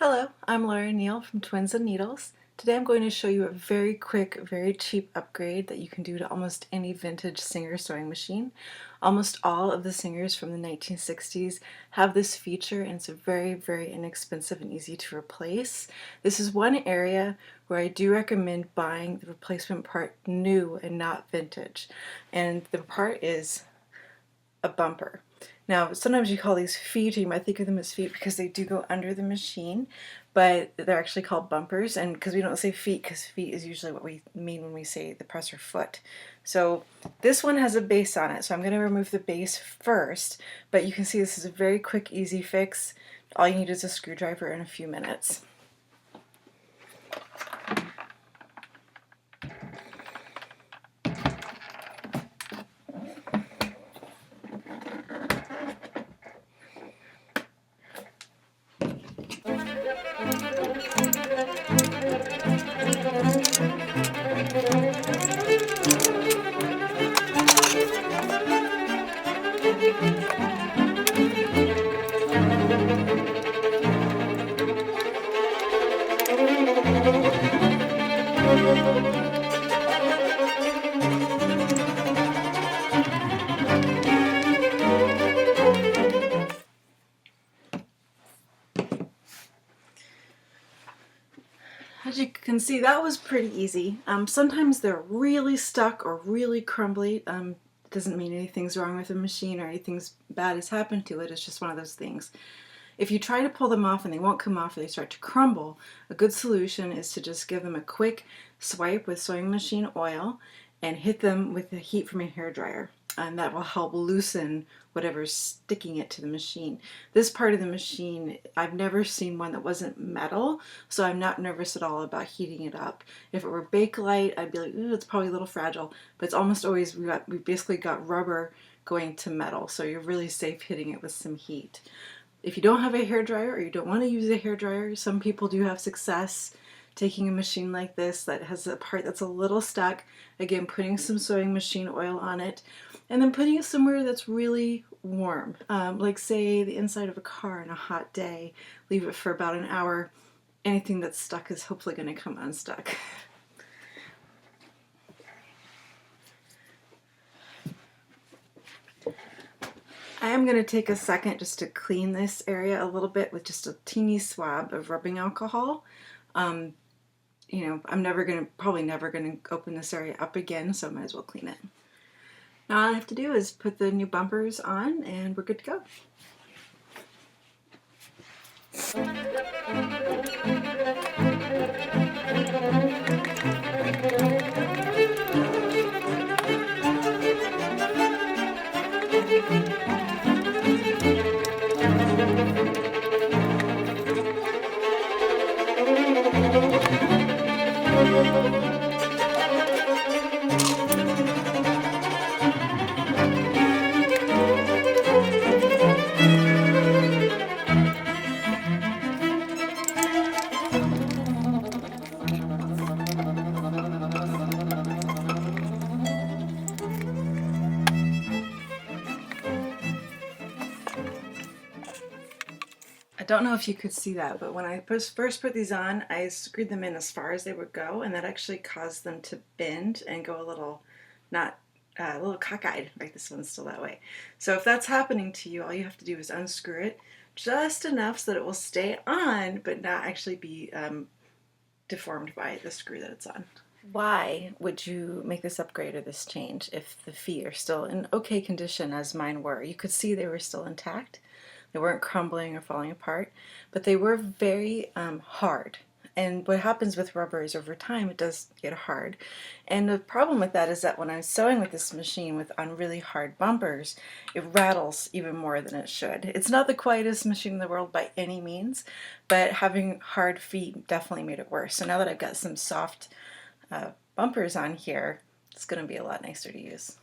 Hello, I'm Laura Neal from Twins and Needles. Today I'm going to show you a very quick, very cheap upgrade that you can do to almost any vintage Singer sewing machine. Almost all of the Singers from the 1960s have this feature, and it's very, very inexpensive and easy to replace. This is one area where I do recommend buying the replacement part new and not vintage. And the part is a bumper. Now, sometimes you call these feet, or you might think of them as feet because they do go under the machine, but they're actually called bumpers. And because we don't say feet, because feet is usually what we mean when we say the presser foot. So this one has a base on it, so I'm going to remove the base first, but you can see this is a very quick, easy fix. All you need is a screwdriver in a few minutes. As you can see, that was pretty easy. Sometimes they're really stuck or really crumbly. It doesn't mean anything's wrong with the machine or anything's bad has happened to it. It's just one of those things. If you try to pull them off and they won't come off or they start to crumble, a good solution is to just give them a quick swipe with sewing machine oil and hit them with the heat from a hairdryer. And that will help loosen whatever's sticking it to the machine. This part of the machine, I've never seen one that wasn't metal, so I'm not nervous at all about heating it up. If it were Bakelite, I'd be like, ooh, it's probably a little fragile, but it's almost always, we basically got rubber going to metal, so you're really safe hitting it with some heat. If you don't have a hairdryer or you don't want to use a hairdryer, some people do have success taking a machine like this that has a part that's a little stuck, again putting some sewing machine oil on it, and then putting it somewhere that's really warm, like say the inside of a car on a hot day. Leave it for about an hour. Anything that's stuck is hopefully going to come unstuck. I am going to take a second just to clean this area a little bit with just a teeny swab of rubbing alcohol. You know, I'm probably never going to open this area up again, so I might as well clean it. Now all I have to do is put the new bumpers on and we're good to go. I don't know if you could see that, but when I first put these on, I screwed them in as far as they would go, and that actually caused them to bend and go a little, not a little cockeyed. Right, this one's still that way. So if that's happening to you, all you have to do is unscrew it just enough so that it will stay on, but not actually be deformed by the screw that it's on. Why would you make this upgrade or this change if the feet are still in okay condition as mine were? You could see they were still intact. They weren't crumbling or falling apart, but they were very hard. And what happens with rubber is over time it does get hard. And the problem with that is that when I'm sewing with this machine on really hard bumpers, it rattles even more than it should. It's not the quietest machine in the world by any means, but having hard feet definitely made it worse. So now that I've got some soft bumpers on here, it's going to be a lot nicer to use.